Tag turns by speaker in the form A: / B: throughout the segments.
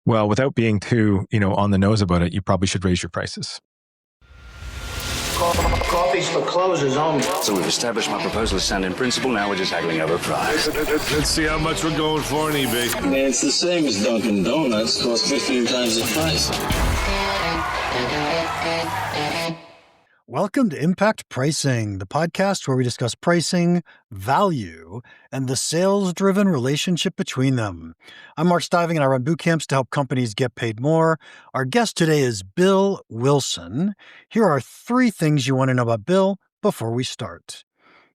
A: Well, without being too, on the nose about it, you probably should raise your prices.
B: Coffee's for closers only.
C: So we've established my proposal is sound in principle. Now we're just haggling over price.
D: Let's see how much we're going for on eBay.
B: Man, it's the same as Dunkin' Donuts. Costs 15 times the price.
E: Welcome to Impact Pricing, the podcast where we discuss pricing, value, and the sales-driven relationship between them. I'm Mark Stiving, and I run boot camps to help companies get paid more. Our guest today is Bill Wilson. Here are 3 things you want to know about Bill before we start.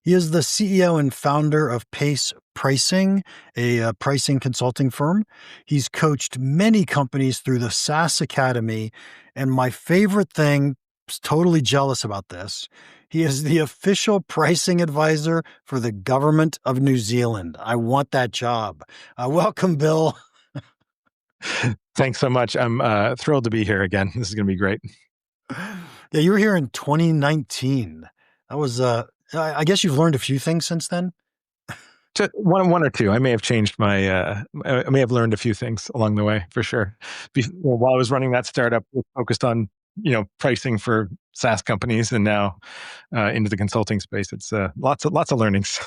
E: He is the CEO and founder of Pace Pricing, a pricing consulting firm. He's coached many companies through the SaaS Academy, and my favorite thing, totally jealous about this, he is the official pricing advisor for the government of New Zealand. I want that job. Welcome, Bill.
A: Thanks so much. I'm thrilled to be here again. This is going to be great.
E: Yeah, you were here in 2019. That was, I guess you've learned a few things since then.
A: Just one or two. I may have changed I may have learned a few things along the way for sure. While I was running that startup, we focused on pricing for SaaS companies, and now into the consulting space. It's lots of learnings.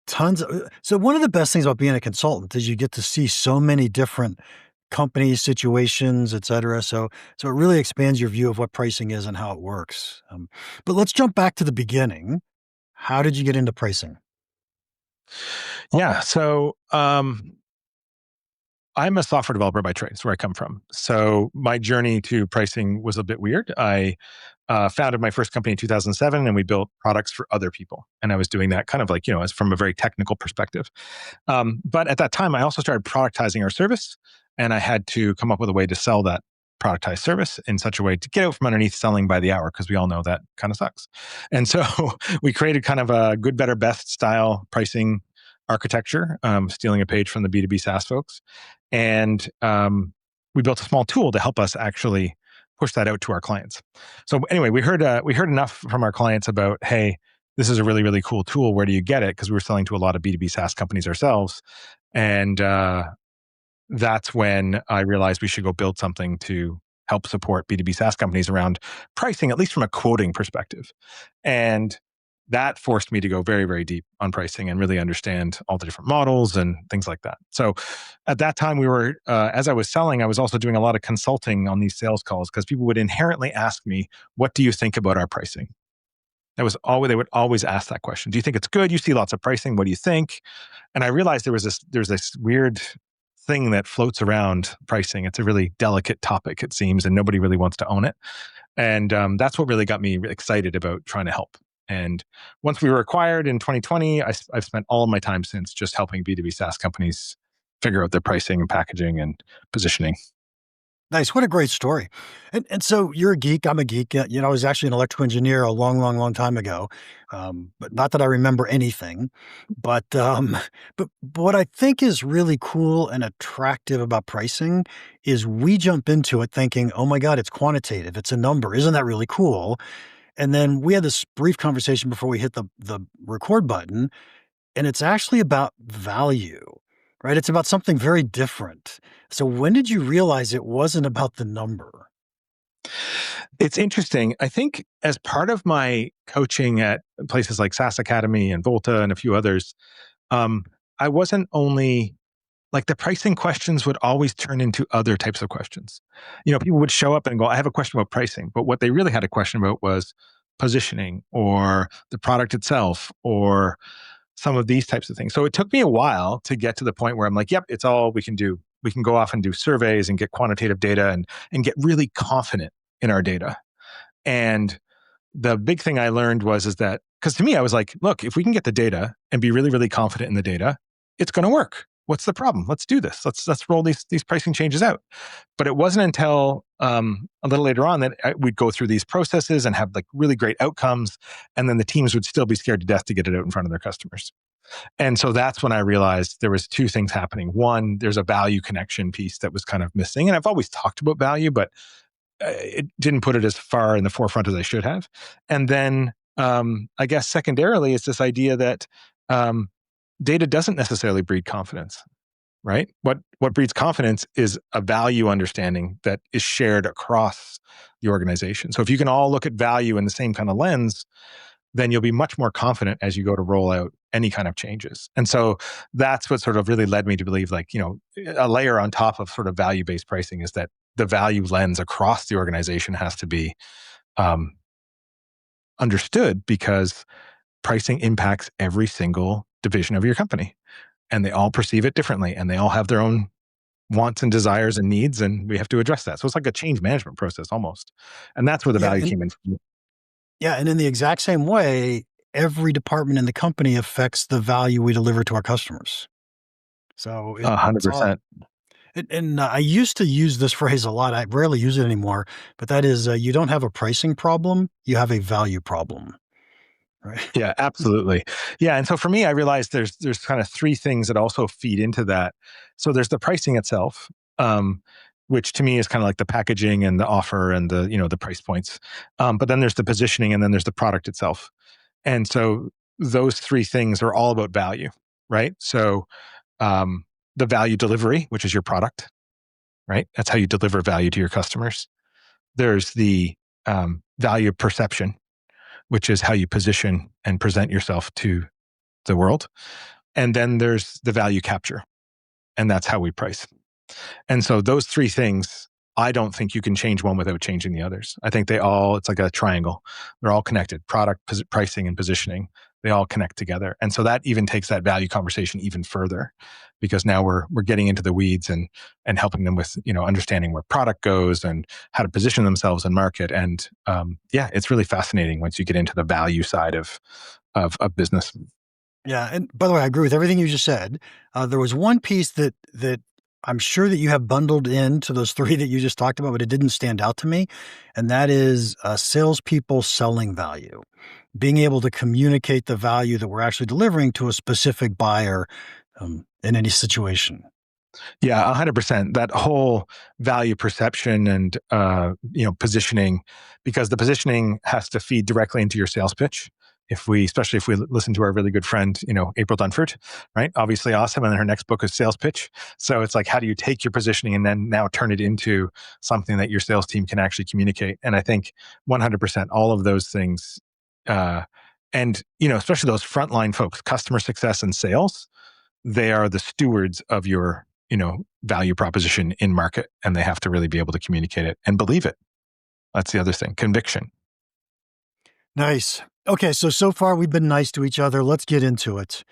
E: Tons. So one of the best things about being a consultant is you get to see so many different companies, situations, et cetera. So it really expands your view of what pricing is and how it works. But let's jump back to the beginning. How did you get into pricing?
A: Yeah. So I'm a software developer by trade. That's where I come from. So my journey to pricing was a bit weird. I founded my first company in 2007, and we built products for other people. And I was doing that kind of like, as from a very technical perspective. But at that time, I also started productizing our service, and I had to come up with a way to sell that productized service in such a way to get out from underneath selling by the hour, because we all know that kind of sucks. And so we created kind of a good, better, best style pricing architecture, stealing a page from the B2B SaaS folks. And we built a small tool to help us actually push that out to our clients. So anyway, we heard enough from our clients about, hey, this is a really, really cool tool. Where do you get it? Because we were selling to a lot of B2B SaaS companies ourselves. And that's when I realized we should go build something to help support B2B SaaS companies around pricing, at least from a quoting perspective. And that forced me to go very, very deep on pricing and really understand all the different models and things like that. So at that time, we were, as I was selling, I was also doing a lot of consulting on these sales calls, because people would inherently ask me, what do you think about our pricing? They would always ask that question. Do you think it's good? You see lots of pricing. What do you think? And I realized there's this weird thing that floats around pricing. It's a really delicate topic, it seems, and nobody really wants to own it. And that's what really got me excited about trying to help. And once we were acquired in 2020, I've spent all of my time since just helping B2B SaaS companies figure out their pricing and packaging and positioning.
E: Nice. What a great story. And so you're a geek. I'm a geek. I was actually an electrical engineer a long, long, long time ago. But not that I remember anything. But what I think is really cool and attractive about pricing is we jump into it thinking, oh my God, it's quantitative. It's a number. Isn't that really cool? And then we had this brief conversation before we hit the record button, and it's actually about value, right? It's about something very different. So when did you realize it wasn't about the number?
A: It's interesting. I think as part of my coaching at places like SaaS Academy and Volta and a few others, I wasn't only like the pricing questions would always turn into other types of questions. People would show up and go, I have a question about pricing. But what they really had a question about was positioning or the product itself or some of these types of things. So it took me a while to get to the point where I'm like, yep, it's all we can do. We can go off and do surveys and get quantitative data and get really confident in our data. And the big thing I learned is that, because to me, I was like, look, if we can get the data and be really, really confident in the data, it's going to work. What's the problem? Let's do this. Let's roll these pricing changes out. But it wasn't until a little later on that we'd go through these processes and have like really great outcomes, and then the teams would still be scared to death to get it out in front of their customers. And so that's when I realized there was 2 things happening. One, there's a value connection piece that was kind of missing, and I've always talked about value, but it didn't put it as far in the forefront as I should have. And then I guess secondarily is this idea that data doesn't necessarily breed confidence. right? What breeds confidence is a value understanding that is shared across the organization. So if you can all look at value in the same kind of lens, then you'll be much more confident as you go to roll out any kind of changes. And so that's what sort of really led me to believe, like, a layer on top of sort of value-based pricing is that the value lens across the organization has to be um, understood, because pricing impacts every single division of your company, and they all perceive it differently, and they all have their own wants and desires and needs, and we have to address that. So it's like a change management process almost. And that's where the
E: Yeah,
A: value
E: and
A: came in.
E: yeah, and in the exact same way, every department in the company affects the value we deliver to our customers. So it's all.
A: 100%.
E: And I used to use this phrase a lot. I rarely use it anymore, but that is, you don't have a pricing problem, you have a value problem, right?
A: Yeah, absolutely. Yeah, and so for me, I realized there's kind of three things that also feed into that. So there's the pricing itself, um, which to me is kind of like the packaging and the offer and the price points. But then there's the positioning, and then there's the product itself. And so those three things are all about value, right? So um, the value delivery, which is your product, right? That's how you deliver value to your customers. There's the value perception, which is how you position and present yourself to the world. And then there's the value capture, and that's how we price. And so those three things, I don't think you can change one without changing the others. I think it's like a triangle. They're all connected: product, pricing, and positioning. They all connect together. And so that even takes that value conversation even further, because now we're getting into the weeds and helping them with, understanding where product goes and how to position themselves in market. And it's really fascinating once you get into the value side of business.
E: Yeah, and by the way, I agree with everything you just said. There was one piece that I'm sure that you have bundled into those three that you just talked about, but it didn't stand out to me, and that is salespeople selling value, being able to communicate the value that we're actually delivering to a specific buyer in any situation.
A: Yeah, 100%. That whole value perception and positioning, because the positioning has to feed directly into your sales pitch. Especially if we listen to our really good friend, April Dunford, right? Obviously awesome. And her next book is Sales Pitch. So it's like, how do you take your positioning and then now turn it into something that your sales team can actually communicate? And I think 100% all of those things, and especially those frontline folks, customer success and sales, they are the stewards of your value proposition in market, and they have to really be able to communicate it and believe it. That's the other thing: conviction.
E: Nice. Okay, so far we've been nice to each other. Let's get into it.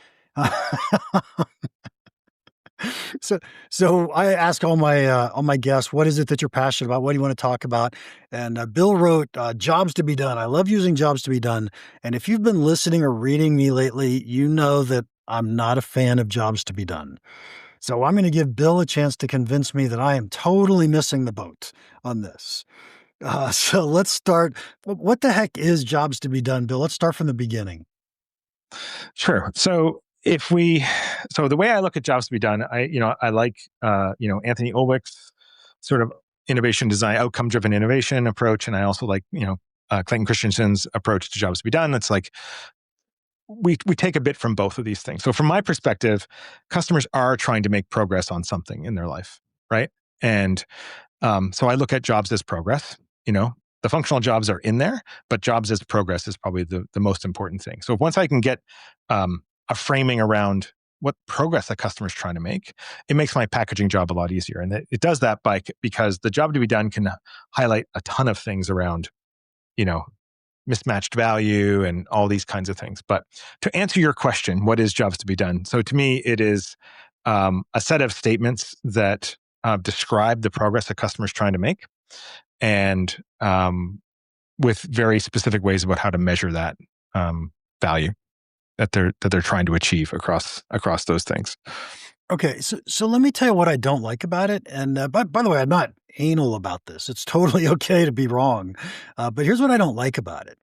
E: So, so I ask all my guests, what is it that you're passionate about? What do you want to talk about? And Bill wrote, jobs to be done. I love using jobs to be done. And if you've been listening or reading me lately, you know that I'm not a fan of jobs to be done. So I'm going to give Bill a chance to convince me that I am totally missing the boat on this. So let's start. What the heck is jobs to be done, Bill? Let's start from the beginning.
A: Sure. So the way I look at jobs to be done, I like Anthony Ulwick's sort of innovation design, outcome driven innovation approach, and I also like Clayton Christensen's approach to jobs to be done. It's like we take a bit from both of these things. So from my perspective, customers are trying to make progress on something in their life, right? And so I look at jobs as progress. The functional jobs are in there, but jobs as progress is probably the most important thing. So once I can get a framing around what progress a customer is trying to make, it makes my packaging job a lot easier. And it does that because the job to be done can highlight a ton of things around, mismatched value and all these kinds of things. But to answer your question, what is jobs to be done? So to me, it is a set of statements that describe the progress a customer is trying to make, and with very specific ways about how to measure that value that they're trying to achieve across those things.
E: Okay, so let me tell you what I don't like about it. And by the way, I'm not anal about this. It's totally okay to be wrong. But here's what I don't like about it.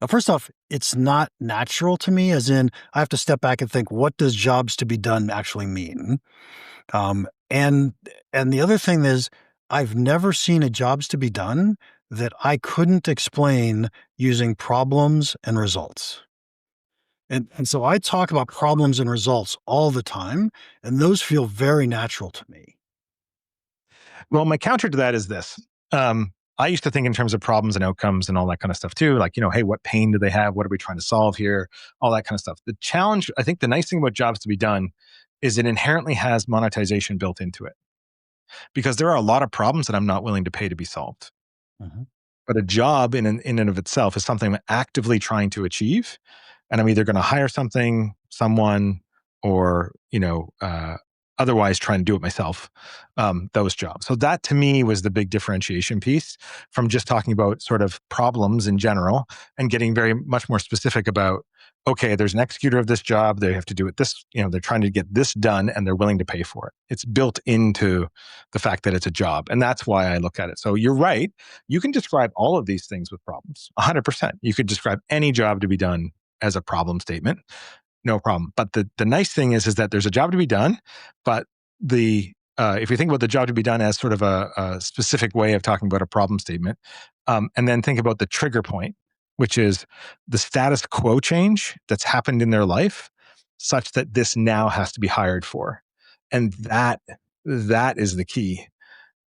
E: First off, it's not natural to me, as in I have to step back and think, what does jobs to be done actually mean? And the other thing is, I've never seen a jobs to be done that I couldn't explain using problems and results. And so I talk about problems and results all the time, and those feel very natural to me.
A: Well, my counter to that is this. I used to think in terms of problems and outcomes and all that kind of stuff too. Like, hey, what pain do they have? What are we trying to solve here? All that kind of stuff. The challenge, I think the nice thing about jobs to be done is it inherently has monetization built into it because there are a lot of problems that I'm not willing to pay to be solved.
E: Mhm.
A: But a job in and of itself is something I'm actively trying to achieve. And I'm either going to hire someone, or, otherwise trying to do it myself, those jobs. So that to me was the big differentiation piece from just talking about sort of problems in general and getting very much more specific about, okay, there's an executor of this job. They have to do it this, they're trying to get this done and they're willing to pay for it. It's built into the fact that it's a job. And that's why I look at it. So you're right. You can describe all of these things with problems, 100%. You could describe any job to be done as a problem statement, no problem. But the nice thing is that there's a job to be done, but if you think about the job to be done as sort of a specific way of talking about a problem statement, and then think about the trigger point, which is the status quo change that's happened in their life, such that this now has to be hired for, and that is the key.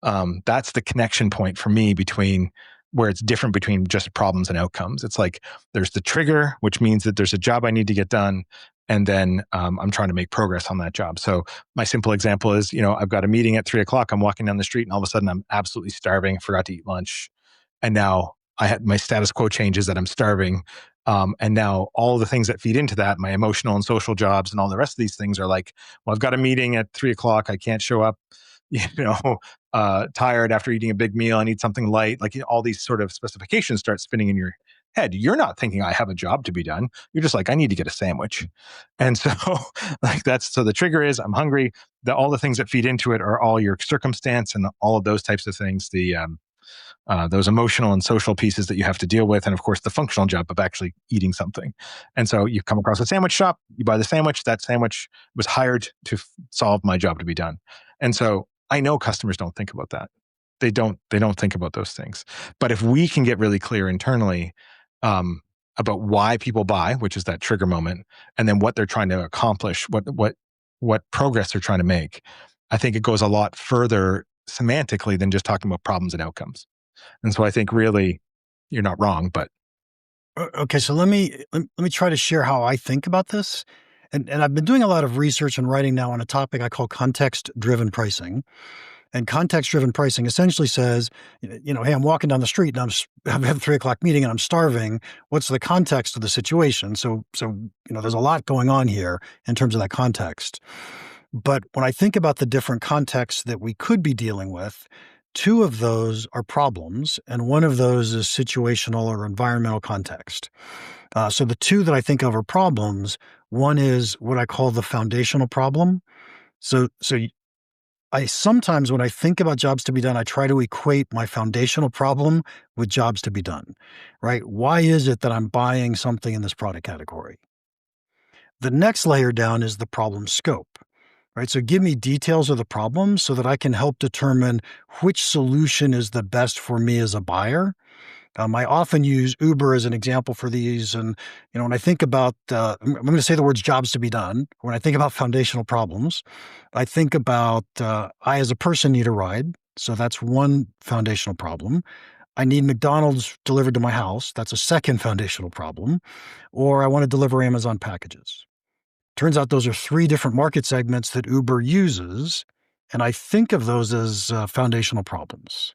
A: That's the connection point for me between where it's different between just problems and outcomes. It's like there's the trigger, which means that there's a job I need to get done. And then I'm trying to make progress on that job. So my simple example is, I've got a meeting at 3:00. I'm walking down the street and all of a sudden I'm absolutely starving, forgot to eat lunch. And now I had my status quo changes that I'm starving. And now all the things that feed into that, my emotional and social jobs and all the rest of these things are like, well, I've got a meeting at 3:00. I can't show up, tired after eating a big meal. I need something light. Like all these sort of specifications start spinning in your head. You're not thinking I have a job to be done. You're just like, I need to get a sandwich. And so so the trigger is I'm hungry. All the things that feed into it are all your circumstance and all of those types of things. Those emotional and social pieces that you have to deal with. And of course, the functional job of actually eating something. And so you come across a sandwich shop, you buy the sandwich, that sandwich was hired to solve my job to be done. And so I know customers don't think about that. They don't think about those things. But if we can get really clear internally about why people buy, which is that trigger moment, and then what they're trying to accomplish, what progress they're trying to make, I think it goes a lot further semantically than just talking about problems and outcomes. And so I think really you're not wrong, but
E: Okay, so let me try to share how I think about this. And I've been doing a lot of research and writing now on a topic I call context-driven pricing. And context-driven pricing essentially says, hey, I'm walking down the street and I have a 3:00 meeting and I'm starving. What's the context of the situation? So there's a lot going on here in terms of that context. But when I think about the different contexts that we could be dealing with, two of those are problems, and one of those is situational or environmental context. So the two that I think of are problems. One is what I call the foundational problem. So I sometimes, when I think about jobs to be done, I try to equate my foundational problem with jobs to be done, right? Why is it that I'm buying something in this product category? The next layer down is the problem scope, right? So give me details of the problem so that I can help determine which solution is the best for me as a buyer. I often use Uber as an example for these. And, when I think about, I'm going to say the words jobs to be done. When I think about foundational problems, I think about, I as a person need a ride. So that's one foundational problem. I need McDonald's delivered to my house. That's a second foundational problem. Or I want to deliver Amazon packages. Turns out those are three different market segments that Uber uses. And I think of those as foundational problems.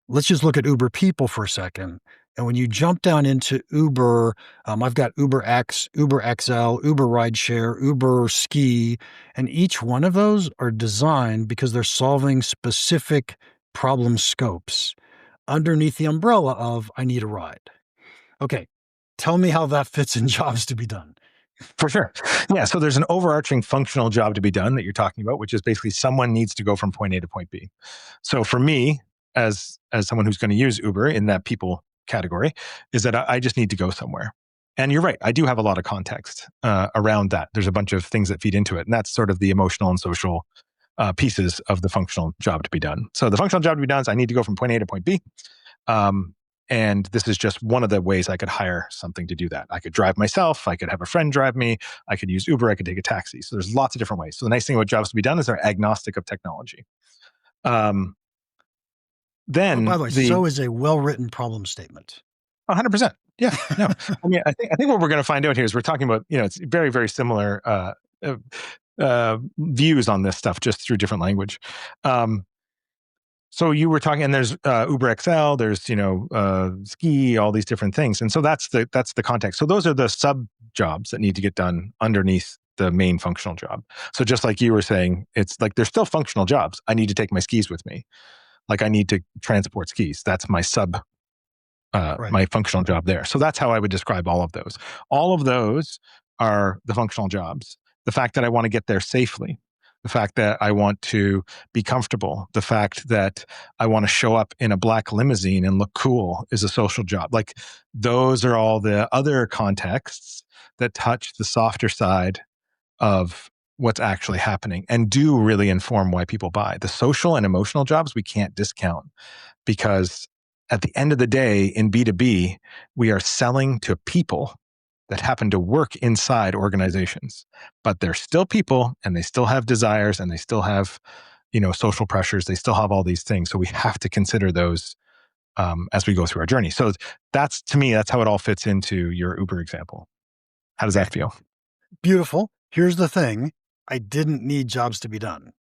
E: Let's just look at Uber people for a second. And when you jump down into Uber, I've got Uber X, Uber XL, Uber Rideshare, Uber Ski, and each one of those are designed because they're solving specific problem scopes underneath the umbrella of I need a ride. Okay, tell me how that fits in jobs to be done.
A: for sure. Yeah. So there's an overarching functional job to be done that you're talking about, which is basically someone needs to go from point A to point B. So for me, as someone who's going to use Uber in that people category, is that I just need to go somewhere. And you're right. I do have a lot of context around that. There's a bunch of things that feed into it. And that's sort of the emotional and social pieces of the functional job to be done. So the functional job to be done is I need to go from point A to point B. And this is just one of the ways I could hire something to do that. I could drive myself. I could have a friend drive me. I could use Uber. I could take a taxi. So there's lots of different ways. So the nice thing about jobs to be done is they're agnostic of technology.
E: Oh, by
A: Then
E: the way,
A: the
E: so is a well-written problem statement.
A: 100%. Yeah, no. I mean, I think what we're going to find out here is we're talking about, it's very, very similar views on this stuff just through different language. So you were talking, and there's Uber XL, there's Ski, all these different things, and so that's the context. So those are the sub jobs that need to get done underneath the main functional job. So just like you were saying, it's like there's still functional jobs. I need to take my skis with me. Like I need to transport skis. That's my my functional job there. So that's how I would describe all of those. All of those are the functional jobs. The fact that I want to get there safely, the fact that I want to be comfortable, the fact that I want to show up in a black limousine and look cool is a social job. Like those are all the other contexts that touch the softer side of what's actually happening and do really inform why people buy. The social and emotional jobs we can't discount, because at the end of the day in B2B, we are selling to people that happen to work inside organizations, but they're still people and they still have desires and they still have, social pressures. They still have all these things. So we have to consider those as we go through our journey. So to me, that's how it all fits into your Uber example. How does that feel?
E: Beautiful. Here's the thing. I didn't need jobs to be done.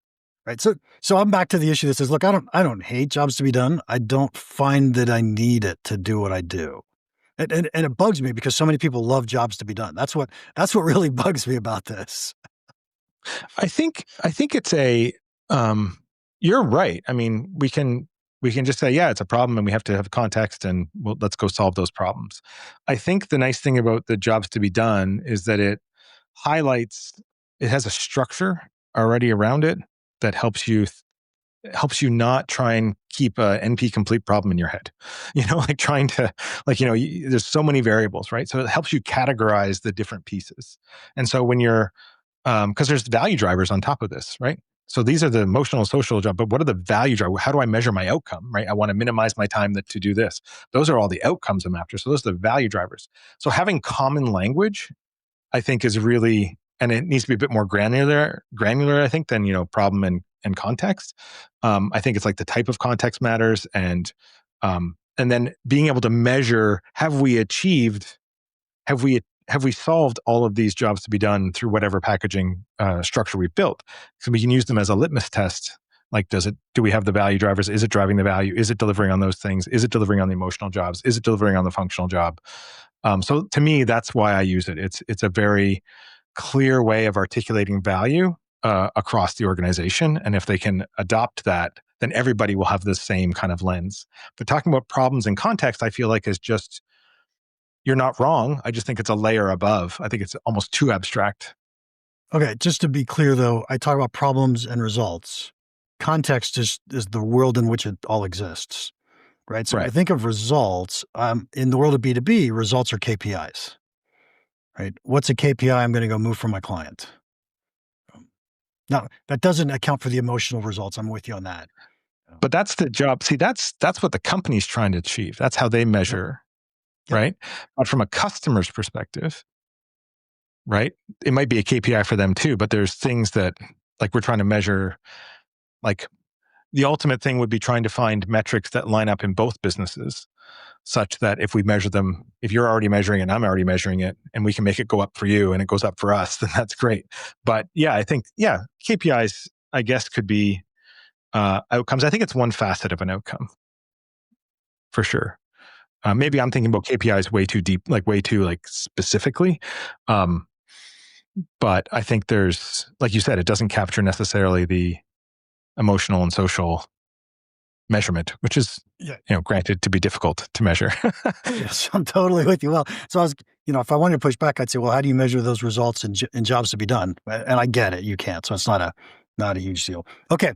E: Right. So I'm back to the issue that says, look, I don't hate jobs to be done. I don't find that I need it to do what I do. And it bugs me because so many people love jobs to be done. That's what really bugs me about this.
A: I think it's you're right. I mean, we can just say, yeah, it's a problem and we have to have context and let's go solve those problems. I think the nice thing about the jobs to be done is that it has a structure already around it that helps you not try and keep a NP complete problem in your head, like trying to, there's so many variables, right? So it helps you categorize the different pieces. And so when you're, because there's value drivers on top of this, right? So these are the emotional, social job, but what are the value drivers? How do I measure my outcome, right? I want to minimize my time to do this. Those are all the outcomes I'm after. So those are the value drivers. So having common language, I think is really, and it needs to be a bit more granular, I think, than, problem and context. I think it's like the type of context matters, and then being able to measure: have we solved all of these jobs to be done through whatever packaging structure we've built? So we can use them as a litmus test. Like, do we have the value drivers? Is it driving the value? Is it delivering on those things? Is it delivering on the emotional jobs? Is it delivering on the functional job? So to me, that's why I use it. It's a very clear way of articulating value across the organization. And if they can adopt that, then everybody will have the same kind of lens. But talking about problems and context, I feel like is just, you're not wrong. I just think it's a layer above. I think it's almost too abstract.
E: Okay. Just to be clear though, I talk about problems and results. Context is the world in which it all exists. Right. So
A: Right.
E: When I think of results, in the world of B2B, results are KPIs. Right. What's a KPI I'm going to go move for my client? Now, that doesn't account for the emotional results. I'm with you on that.
A: But that's the job. See, that's what the company's trying to achieve. That's how they measure,
E: Yep.
A: right? But from a customer's perspective, right, it might be a KPI for them too, but there's things that, like, we're trying to measure. Like, the ultimate thing would be trying to find metrics that line up in both businesses, such that if we measure them, if you're already measuring it and I'm already measuring it, and we can make it go up for you and it goes up for us, then that's great. But yeah, I think, KPIs, I guess, could be outcomes. I think it's one facet of an outcome, for sure. Maybe I'm thinking about KPIs way too deep, way too specifically. But I think there's, like you said, it doesn't capture necessarily the emotional and social measurement, which is, granted, to be difficult to measure.
E: Yes, I'm totally with you. Well, so I was, if I wanted to push back, I'd say, well, how do you measure those results in jobs to be done? And I get it, you can't. So it's not a huge deal. Okay.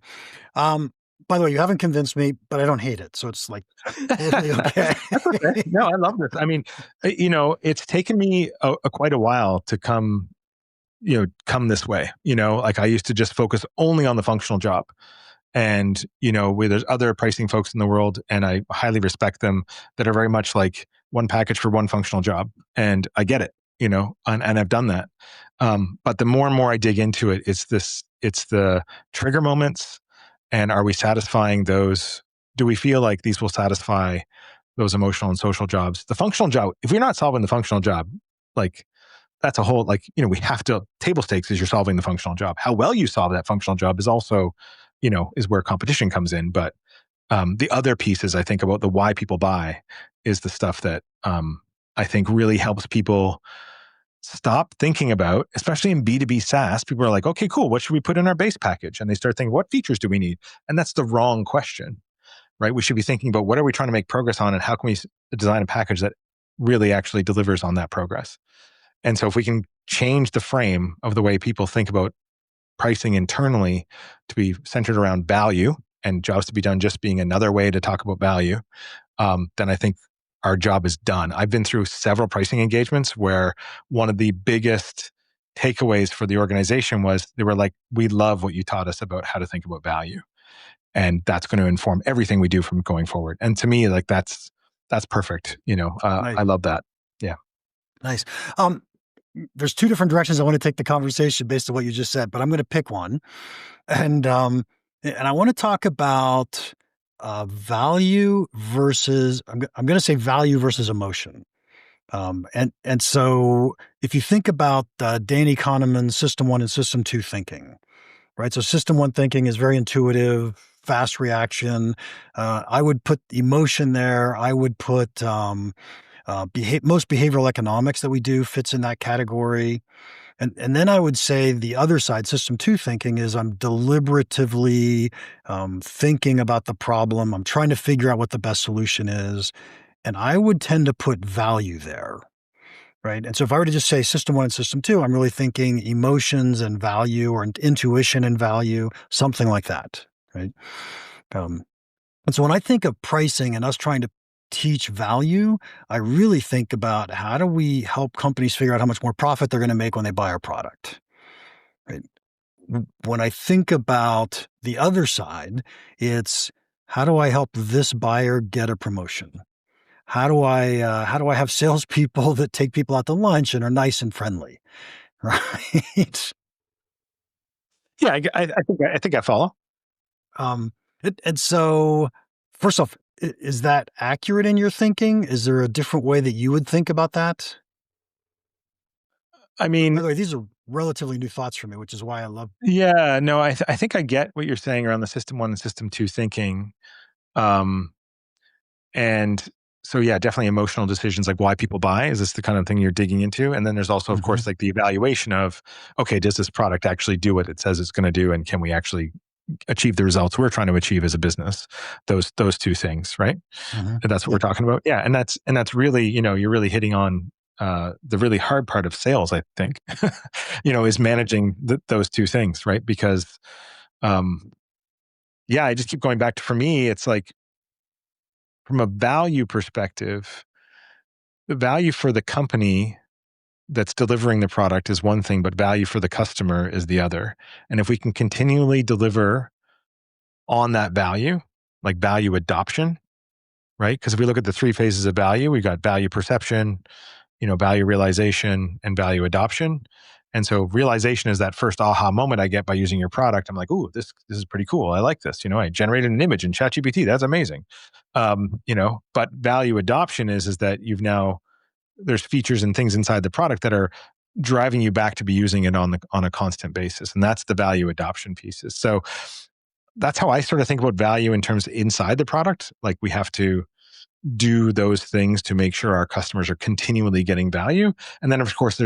E: By the way, you haven't convinced me, but I don't hate it. So it's totally okay.
A: That's okay. No, I love this. I mean, it's taken me quite a while to come this way. I used to just focus only on the functional job. And, where there's other pricing folks in the world, and I highly respect them, that are very much like one package for one functional job. And I get it, and I've done that. But the more and more I dig into it, it's the trigger moments. And are we satisfying those? Do we feel like these will satisfy those emotional and social jobs? The functional job, if you're not solving the functional job, like that's a whole, we have to, table stakes is you're solving the functional job. How well you solve that functional job is also, is where competition comes in. But the other pieces I think about the why people buy is the stuff that I think really helps people stop thinking about, especially in B2B SaaS. People are like, okay, cool. What should we put in our base package? And they start thinking, what features do we need? And that's the wrong question, right? We should be thinking about what are we trying to make progress on, and how can we design a package that really actually delivers on that progress? And so if we can change the frame of the way people think about pricing internally to be centered around value and jobs to be done just being another way to talk about value, then I think our job is done. I've been through several pricing engagements where one of the biggest takeaways for the organization was they were like, we love what you taught us about how to think about value. And that's going to inform everything we do from going forward. And to me, like that's perfect.
E: Nice.
A: I love that. Yeah.
E: Nice. There's two different directions I want to take the conversation based on what you just said, but I'm going to pick one. And I want to talk about value versus, I'm going to say value versus emotion. And so if you think about Danny Kahneman's System 1 and System 2 thinking, right? So System 1 thinking is very intuitive, fast reaction. I would put emotion there. I would put most behavioral economics that we do fits in that category. And then I would say the other side, System 2 thinking, is I'm deliberatively thinking about the problem. I'm trying to figure out what the best solution is. And I would tend to put value there, right? And so if I were to just say System 1 and System 2, I'm really thinking emotions and value, or intuition and value, something like that, right? And so when I think of pricing and us trying to teach value, I really think about how do we help companies figure out how much more profit they're going to make when they buy our product, right? When I think about the other side, it's how do I help this buyer get a promotion? How do I have salespeople that take people out to lunch and are nice and friendly, right?
A: Yeah, I think I follow.
E: And so, first off, is that accurate in your thinking? Is there a different way that you would think about that?
A: I mean,
E: By the way, these are relatively new thoughts for me, which is why I love.
A: yeah, no, I think I get what you're saying around the System 1 and System 2 thinking. And so, yeah, definitely emotional decisions, like why people buy. Is this the kind of thing you're digging into? And then there's also, of course, like the evaluation of, okay, does this product actually do what it says it's going to do? And can we actually achieve the results we're trying to achieve as a business? Those two things, right? And that's what we're talking about. Yeah. And that's really, you're really hitting on the really hard part of sales, I think, is managing those two things, right? Because, yeah, I just keep going back to, for me, it's like, from a value perspective, the value for the company that's delivering the product is one thing, but value for the customer is the other. And if we can continually deliver on that value, like value adoption, right? Because if we look at the three phases of value, we got value perception, value realization, and value adoption. And so realization is that first aha moment I get by using your product. I'm like, ooh, this is pretty cool. I like this. I generated an image in ChatGPT. That's amazing. But value adoption is that there's features and things inside the product that are driving you back to be using it on a constant basis. And that's the value adoption pieces. So that's how I sort of think about value in terms of inside the product. Like we have to do those things to make sure our customers are continually getting value. And then of course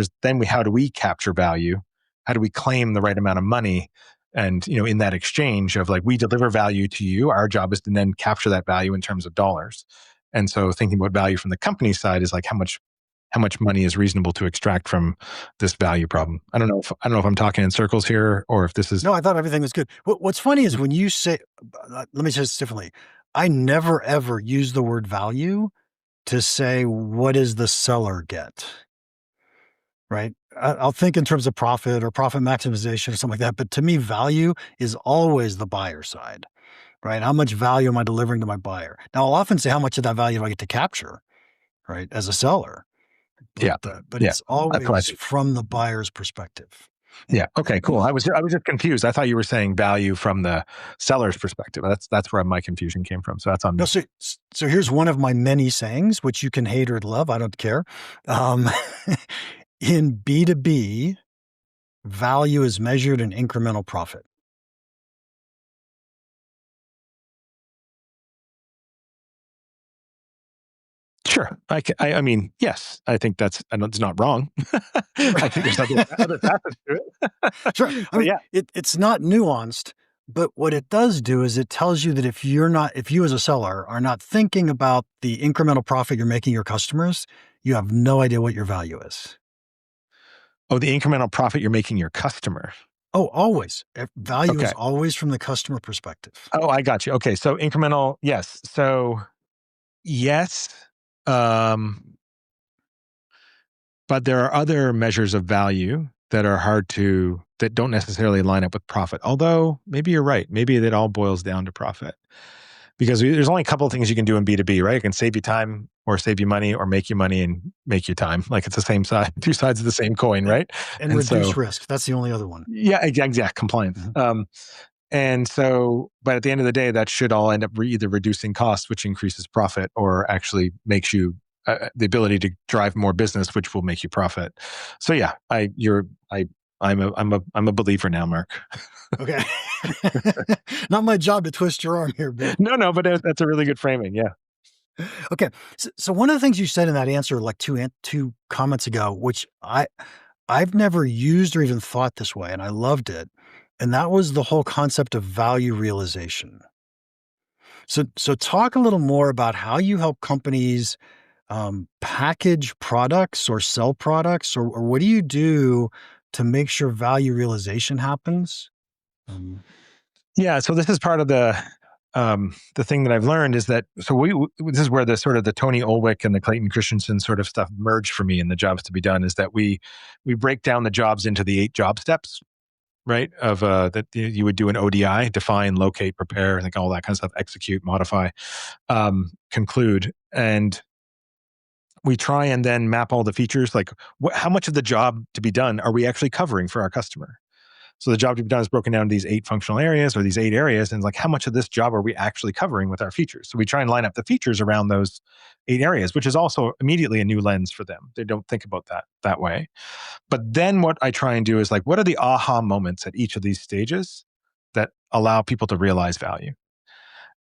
A: how do we capture value? How do we claim the right amount of money? And, in that exchange of like, we deliver value to you, our job is to then capture that value in terms of dollars. And so thinking about value from the company side is like, how much money is reasonable to extract from this value problem? I don't know if I'm talking in circles here, or if this is.
E: No, I thought everything was good. What's funny is when you say, let me say this differently. I never, ever use the word value to say, what does the seller get? Right? I'll think in of profit or profit maximization or something like that. But to me, value is always the buyer side. right? How much value am I delivering to my buyer? Now, I'll often say how much of that value do I get to capture, right, as a seller,
A: Yeah.
E: but
A: Yeah.
E: it's
A: That's what I
E: always
A: think.
E: from the buyer's perspective.
A: Yeah. Okay, cool. I was just confused. I thought you were saying value from the seller's perspective. That's where my confusion came from. So that's on
E: No,
A: me.
E: so here's one of my many sayings, which you can hate or love. I don't care. Um, in B2B, value is measured in incremental profit.
A: Sure. I mean, yes, I think it's not wrong. I think there's other facets to it.
E: Sure. I
A: But
E: mean,
A: yeah.
E: it's not nuanced, but what it does do is it tells you that if you as a seller are not thinking about the incremental profit you're making your customers, you have no idea what your value is.
A: Oh, the incremental profit you're making your customer.
E: Oh, always. Value is
A: Okay.
E: always from the customer perspective.
A: Oh, I got you. Okay. So incremental, yes. So yes. Um, but there are other measures of value that don't necessarily line up with profit. Although maybe you're right. Maybe it all boils down to profit. Because there's only a couple of things you can do in B2B, right? It can save you time or save you money or make you money and make you time. Like it's the same side, two sides of the same coin,
E: And,
A: right?
E: and
A: And
E: reduce
A: so,
E: risk. That's the only other one.
A: yeah, exact compliance.
E: Mhm.
A: And so, but at the end of the day, that should all end up either reducing costs, which increases profit, or actually makes you the ability to drive more business, which will make you profit. So yeah, I'm a believer now, Mark.
E: Okay. Not my job to twist your arm here, Ben.
A: No, but that's a really good framing. Yeah.
E: Okay. So one of the things you said in that answer, like two comments ago, which I've never used or even thought this way, and I loved it. And that was the whole concept of value realization. So talk a little more about how you help companies package products or sell products, or what do you do to make sure value realization happens? Um,
A: Yeah, so this is part of the thing that I've learned is that this is where the sort of the Tony Olwick and the Clayton Christensen sort of stuff merge for me in the jobs to be done is that we break down the jobs into the 8 job steps, right? Of that you would do an ODI, define, locate, prepare, like all that kind of stuff, execute, modify, conclude, and we try and then map all the features, like how much of the job to be done are we actually covering for our customer. So the job to be done is broken down into these 8 functional areas or these 8 areas. And it's like, how much of this job are we actually covering with our features? So we try and line up the features around those 8 areas, which is also immediately a new lens for them. They don't think about that way. But then what I try and do is like, what are the aha moments at each of these stages that allow people to realize value?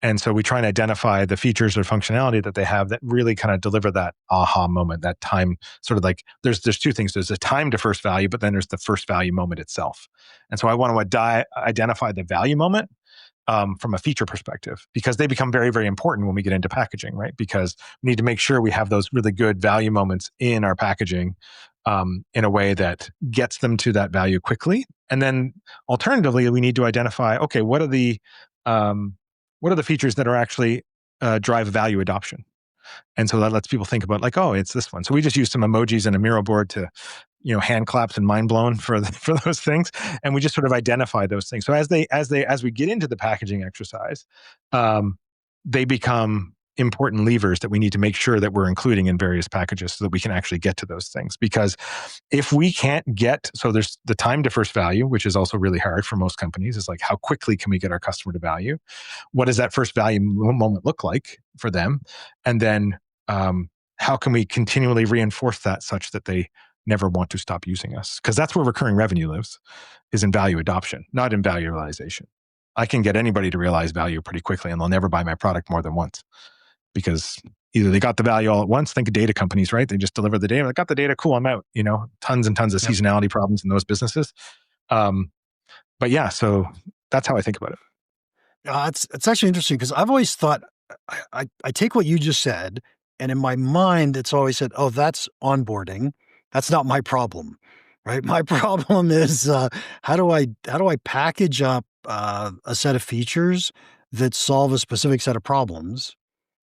A: And so we try and identify the features or functionality that they have that really kind of deliver that aha moment, that time sort of like there's 2 things. There's a time to first value, but then there's the first value moment itself. And so I want to identify the value moment from a feature perspective because they become very, very important when we get into packaging, right? Because we need to make sure we have those really good value moments in our packaging in a way that gets them to that value quickly. And then alternatively, we need to identify, okay, what are the features that are actually drive value adoption? And so that lets people think about like, oh, it's this one. So we just use some emojis and a Miro board to, hand claps and mind blown for those things, and we just sort of identify those things. So as we get into the packaging exercise, they become important levers that we need to make sure that we're including in various packages so that we can actually get to those things. Because if we can't so there's the time to first value, which is also really hard for most companies. Is like how quickly can we get our customer to value? What does that first value moment look like for them? And then how can we continually reinforce that such that they never want to stop using us? Because that's where recurring revenue lives, is in value adoption, not in value realization. I can get anybody to realize value pretty quickly and they'll never buy my product more than once because either they got the value all at once. Think of data companies, right? They just deliver the data. I got the data. Cool. I'm out, tons and tons of seasonality problems in those businesses. But yeah, so that's how I think about it.
E: It's actually interesting because I've always thought I take what you just said, and in my mind, it's always said, "Oh, that's onboarding. That's not my problem, right? My problem is how do I package up a set of features that solve a specific set of problems,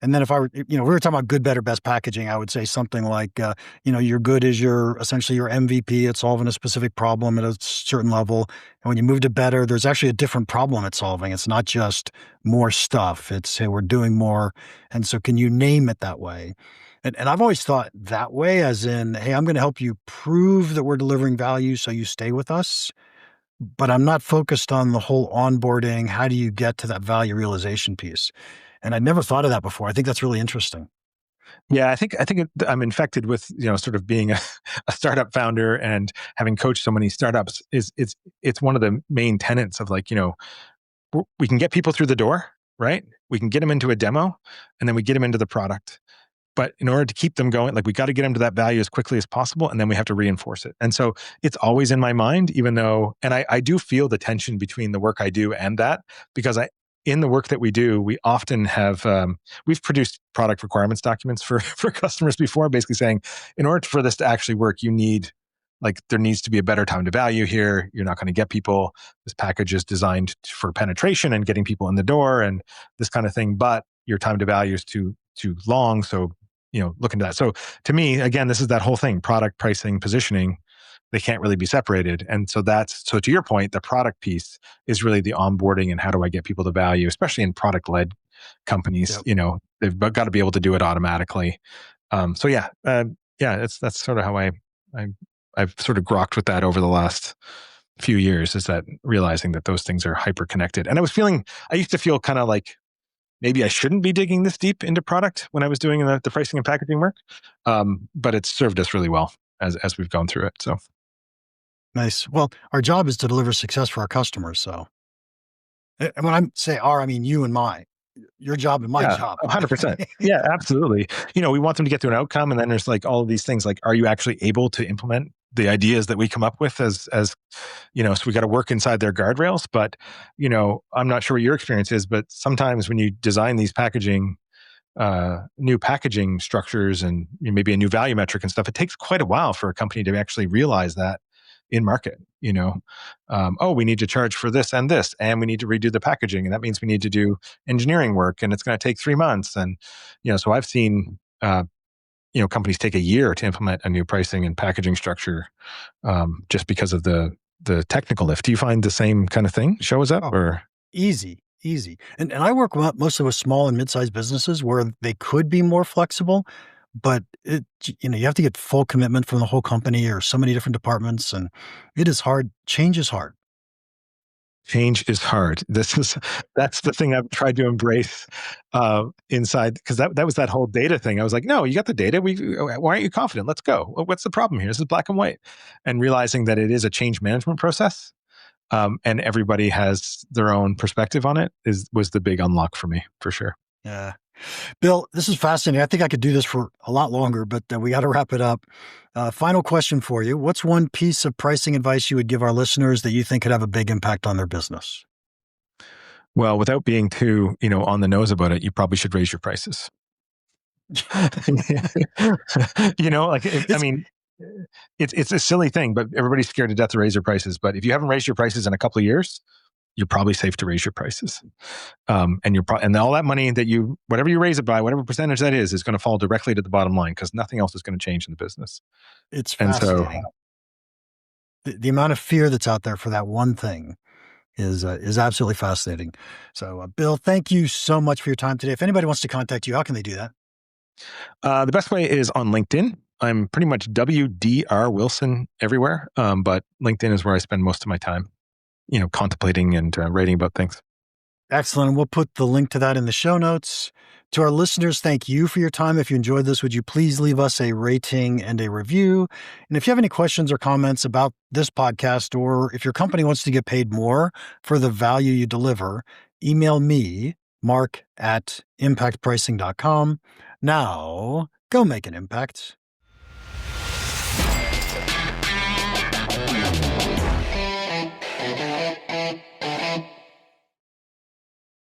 E: And then if I were, we were talking about good, better, best packaging, I would say something like, your good is essentially your MVP at solving a specific problem at a certain level. And when you move to better, there's actually a different problem it's solving. It's not just more stuff. It's, hey, we're doing more. And so can you name it that way? And I've always thought that way as in, hey, I'm going to help you prove that we're delivering value so you stay with us. But I'm not focused on the whole onboarding. How do you get to that value realization piece? And I'd never thought of that before. I think that's really interesting.
A: Yeah, I'm infected with sort of being a startup founder and having coached so many startups. It's one of the main tenets of we can get people through the door, right? We can get them into a demo, and then we get them into the product. But in order to keep them going, we got to get them to that value as quickly as possible, and then we have to reinforce it. And so it's always in my mind, even though, and I do feel the tension between the work I do and that, because in the work that we do, we often have, we've produced product requirements documents for customers before, basically saying, in order for this to actually work, there needs to be a better time to value here. You're not going to get people. This package is designed for penetration and getting people in the door and this kind of thing, but your time to value is too long. So, look into that. So to me, again, this is that whole thing, product, pricing, positioning, they can't really be separated. And so so to your point, the product piece is really the onboarding and how do I get people to value, especially in product-led companies.
E: Yep.
A: They've got to be able to do it automatically. That's sort of how I've sort of grokked with that over the last few years, is that realizing that those things are hyper connected. And I used to feel kind of like maybe I shouldn't be digging this deep into product when I was doing the pricing and packaging work. But it's served us really well as we've gone through it. So
E: Nice. Well, our job is to deliver success for our customers. So, and when I say our, I mean you and your job and my
A: yeah,
E: job.
A: 100%. Yeah, absolutely. We want them to get to an outcome, and then there's all of these things are you actually able to implement the ideas that we come up with as so we got to work inside their guardrails. But I'm not sure what your experience is, but sometimes when you design these new packaging structures and maybe a new value metric and stuff, it takes quite a while for a company to actually realize that in market. We need to charge for this, and we need to redo the packaging, and that means we need to do engineering work, and it's going to take 3 months. And so I've seen companies take a year to implement a new pricing and packaging structure, just because of the technical lift. Do you find the same kind of thing shows up? Or
E: Easy. And I work mostly with small and mid-sized businesses where they could be more flexible, but you have to get full commitment from the whole company or so many different departments, and it is hard. Change is hard.
A: Change is hard. That's the thing I've tried to embrace inside, because that was that whole data thing. I was like, no, you got the data. Why aren't you confident? Let's go. What's the problem here? This is black and white. And realizing that it is a change management process, and everybody has their own perspective on it was the big unlock for me, for sure.
E: Yeah. Bill, this is fascinating. I think I could do this for a lot longer, but we got to wrap it up. Final question for you. What's one piece of pricing advice you would give our listeners that you think could have a big impact on their business?
A: Well, without being too, on the nose about it, you probably should raise your prices. It's a silly thing, but everybody's scared to death to raise their prices. But if you haven't raised your prices in a couple of years, you're probably safe to raise your prices. And all that money that whatever you raise it by, whatever percentage that is going to fall directly to the bottom line, because nothing else is going to change in the business.
E: It's fascinating. The amount of fear that's out there for that one thing is absolutely fascinating. So, Bill, thank you so much for your time today. If anybody wants to contact you, how can they do that?
A: The best way is on LinkedIn. I'm pretty much WDR Wilson everywhere, but LinkedIn is where I spend most of my time, contemplating and writing about things.
E: Excellent. And we'll put the link to that in the show notes. To our listeners, thank you for your time. If you enjoyed this, would you please leave us a rating and a review? And if you have any questions or comments about this podcast, or if your company wants to get paid more for the value you deliver, email me, mark@impactpricing.com. Now, go make an impact.